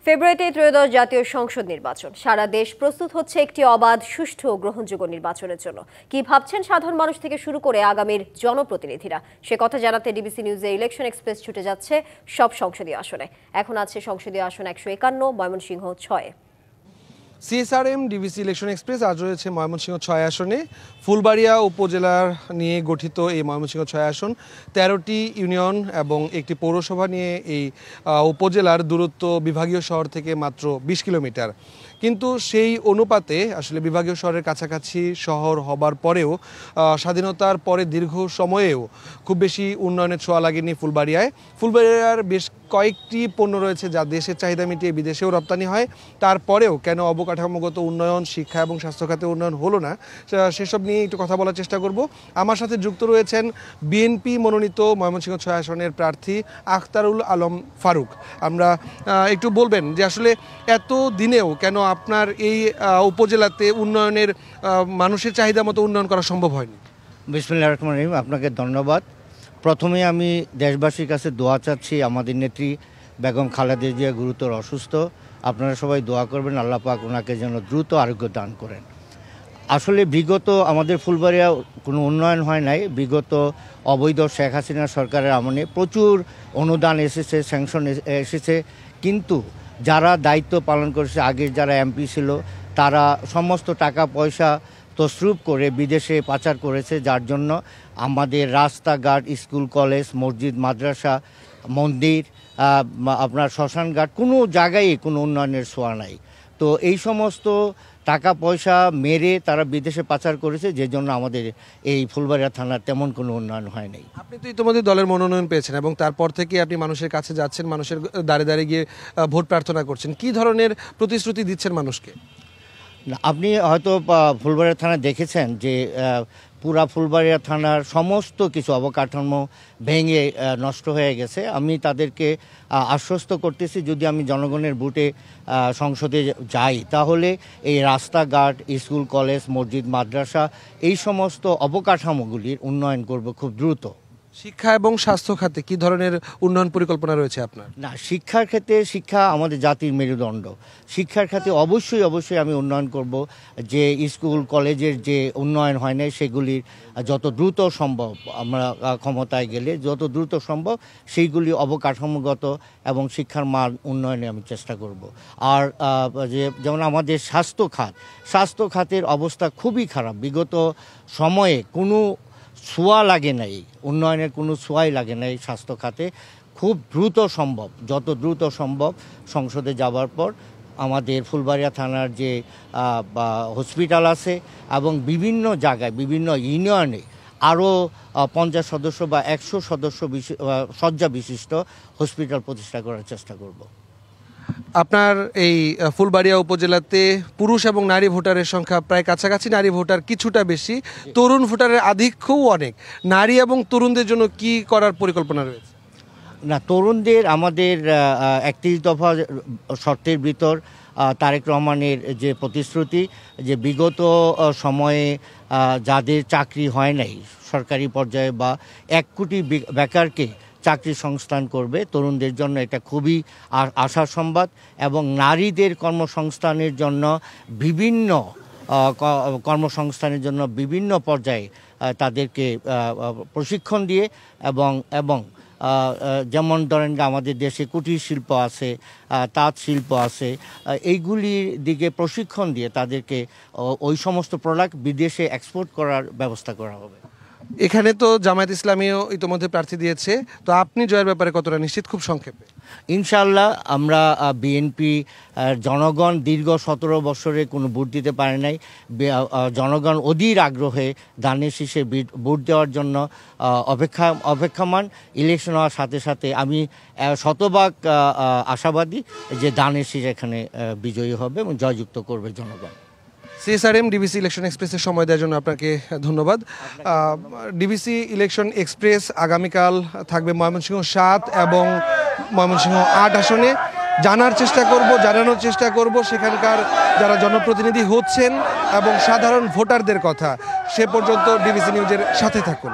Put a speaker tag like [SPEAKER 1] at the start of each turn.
[SPEAKER 1] ফেব্রুয়ারিতে ত্রয়োদশ জাতীয় সংসদ নির্বাচন। সারা দেশ প্রস্তুত হচ্ছে একটি অবাধ, সুষ্ঠু ও গ্রহণযোগ্য নির্বাচনের জন্য। কি ভাবছেন সাধারণ মানুষ থেকে শুরু করে আগামীর জনপ্রতিনিধিরা, সে কথা জানাতে ডিবিসি নিউজের ইলেকশন এক্সপ্রেস ছুটে যাচ্ছে সব সংসদীয় আসনে। এখন আছে সংসদীয় আসন 151, Mymensingh 6।
[SPEAKER 2] CSRM DBC election express আজ রয়েছে ময়মনসিংহ 6 আসনে। ফুলবাড়িয়া উপজেলার নিয়ে গঠিত এই ময়মনসিংহ 6 আসন 13টি ইউনিয়ন এবং একটি পৌরসভা নিয়ে এই উপজেলার দূরত্ব বিভাগীয় শহর থেকে মাত্র 20 কিলোমিটার। কিন্তু সেই অনুপাতে আসলে বিভাগীয় শহরের কাছাকাছি শহর হবার পরেও স্বাধীনতার পরে দীর্ঘ সময়েও খুব বেশি উন্নয়নের ছোঁয়া লাগেনি ফুলবাড়িয়ায়। ফুলবাড়িয়ার বেশ কয়েকটি পণ্য রয়েছে যা দেশের চাহিদা মিটিয়ে বিদেশেও রপ্তানি হয়। তারপরেও কেন অবকাঠামোগত উন্নয়ন, শিক্ষা এবং স্বাস্থ্য খাতে উন্নয়ন হলো না, সেসব নিয়ে একটু কথা বলার চেষ্টা করব। আমার সাথে যুক্ত রয়েছেন বিএনপি মনোনীত ময়মনসিংহ 6 আসনের প্রার্থী আখতারুল আলম ফারুক। আমরা একটু বলবেন যে আসলে এত দিনেও কেন আপনার এই উপজেলাতে উন্নয়নের মানুষের চাহিদা মতো উন্নয়ন করা সম্ভব হয়নি?
[SPEAKER 3] বিসমিল্লাহির রহমানির রহিম। আপনাকে ধন্যবাদ। প্রথমে আমি দেশবাসীর কাছে দোয়া চাচ্ছি। আমাদের নেত্রী বেগম খালেদা জিয়া গুরুতর অসুস্থ। আপনারা সবাই দোয়া করবেন, আল্লাহ পাক ওনাকে যেন দ্রুত আরোগ্য দান করেন। আসলে বিগত আমাদের ফুলবাড়িয়া কোনো উন্নয়ন হয় নাই। বিগত অবৈধ শেখ হাসিনা সরকারের আমলে প্রচুর অনুদান এসেছে, স্যাংশন এসেছে, কিন্তু যারা দায়িত্ব পালন করেছে, আগের যারা এমপি ছিল, তারা সমস্ত টাকা পয়সা তসরুপ করে বিদেশে পাচার করেছে, যার জন্য আমাদের রাস্তাঘাট, স্কুল, কলেজ, মসজিদ, মাদ্রাসা, মন্দির, আপনার শ্মশানঘাট, কোনো জায়গায় কোনো উন্নয়নের ছোঁয়া নাই। তো এই সমস্ত টাকা পয়সা মেরে তারা বিদেশে পাচার করেছে, যে জন্য আমাদের এই ফুলবাড়িয়া থানার তেমন কোনো উন্নয়ন হয় নাই।
[SPEAKER 2] আপনি তো ইতিমধ্যে দলের মনোনয়ন পেয়েছেন এবং তারপর থেকে আপনি মানুষের কাছে যাচ্ছেন, মানুষের দাঁড়ে দাঁড়িয়ে গিয়ে ভোট প্রার্থনা করছেন। কি ধরনের প্রতিশ্রুতি দিচ্ছেন মানুষকে?
[SPEAKER 3] আপনি হয়তো ফুলবাড়িয়া থানা দেখেছেন যে পুরা ফুলবাড়িয়া থানার সমস্ত কিছু অবকাঠামো ভেঙে নষ্ট হয়ে গেছে। আমি তাদেরকে আশ্বস্ত করতেছি, যদি আমি জনগণের ভোটে সংসদে যাই, তাহলে এই রাস্তাঘাট, স্কুল, কলেজ, মসজিদ, মাদ্রাসা, এই সমস্ত অবকাঠামোগুলির উন্নয়ন করব খুব দ্রুত।
[SPEAKER 2] শিক্ষা এবং স্বাস্থ্য খাতে কি ধরনের উন্নয়ন পরিকল্পনা রয়েছে আপনার?
[SPEAKER 3] না, শিক্ষার ক্ষেত্রে, শিক্ষা আমাদের জাতির মেরুদণ্ড। শিক্ষার খাতে অবশ্যই আমি উন্নয়ন করব। যে স্কুল কলেজের যে উন্নয়ন হয় না, সেগুলির যত দ্রুত সম্ভব, আমরা ক্ষমতায় গেলে যত দ্রুত সম্ভব সেইগুলি অবকাঠামোগত এবং শিক্ষার মান উন্নয়নে আমি চেষ্টা করব। আর যেমন আমাদের স্বাস্থ্য খাতের অবস্থা খুবই খারাপ। বিগত সময়ে কোনো ছোঁয়া লাগে নাই, উন্নয়নের কোনো ছোঁয়াই লাগে নাই স্বাস্থ্য খাতে। খুব দ্রুত সম্ভব, যত দ্রুত সম্ভব সংসদে যাওয়ার পর আমাদের ফুলবাড়িয়া থানার যে হসপিটাল আছে এবং বিভিন্ন জায়গায়, বিভিন্ন ইউনিয়নে আরও 50 সদস্য বা 100 সদস্য শয্যা বিশিষ্ট হসপিটাল প্রতিষ্ঠা করার চেষ্টা করব।
[SPEAKER 2] আপনার এই ফুলবাড়িয়া উপজেলাতে পুরুষ এবং নারী ভোটারের সংখ্যা প্রায় কাছাকাছি, নারী ভোটার কিছুটা বেশি, তরুণ ভোটারের আধিক্যও অনেক। নারী এবং তরুণদের জন্য কি করার পরিকল্পনা রয়েছে?
[SPEAKER 3] না, তরুণদের আমাদের 31 দফা শর্তের ভিতর তারেক রহমানের যে প্রতিশ্রুতি, যে বিগত সময়ে যাদের চাকরি হয় নাই সরকারি পর্যায়ে, বা 1 কোটি বেকারকে চাকরি সংস্থান করবে, তরুণদের জন্য এটা খুবই আশার সংবাদ। এবং নারীদের কর্মসংস্থানের জন্য বিভিন্ন পর্যায়ে তাদেরকে প্রশিক্ষণ দিয়ে এবং যেমন ধরেন আমাদের দেশে কুটির শিল্প আছে, তাঁত শিল্প আছে, এইগুলির দিকে প্রশিক্ষণ দিয়ে তাদেরকে ওই সমস্ত প্রোডাক্ট বিদেশে এক্সপোর্ট করার ব্যবস্থা করা হবে।
[SPEAKER 2] এখানে তো জামায়াত ইসলামীও ইতিমধ্যে প্রার্থী দিয়েছে, তো আপনি জয়ের ব্যাপারে কতটা নিশ্চিত? খুব সংক্ষেপে।
[SPEAKER 3] ইনশাআল্লাহ আমরা বিএনপি জনগণ দীর্ঘ 17 বছরে কোনো ভোট দিতে পারে নাই। জনগণ অধীর আগ্রহে ধানের শীষে ভোট দেওয়ার জন্য অপেক্ষমান। ইলেকশন হওয়ার সাথে সাথে আমি শতভাগ আশাবাদী যে ধানের শীষ এখানে বিজয়ী হবে এবং জয়যুক্ত করবে জনগণ।
[SPEAKER 2] সিএসআরএম ডিবিসি ইলেকশন এক্সপ্রেসের সময় দেওয়ার জন্য আপনাকে ধন্যবাদ। ডিবিসি ইলেকশন এক্সপ্রেস আগামীকাল থাকবে ময়মনসিংহ 7 এবং ময়মনসিংহ 8 আসনে। জানানোর চেষ্টা করব সেখানকার যারা জনপ্রতিনিধি হচ্ছেন এবং সাধারণ ভোটারদের কথা। সে পর্যন্ত ডিবিসি নিউজের সাথে থাকুন।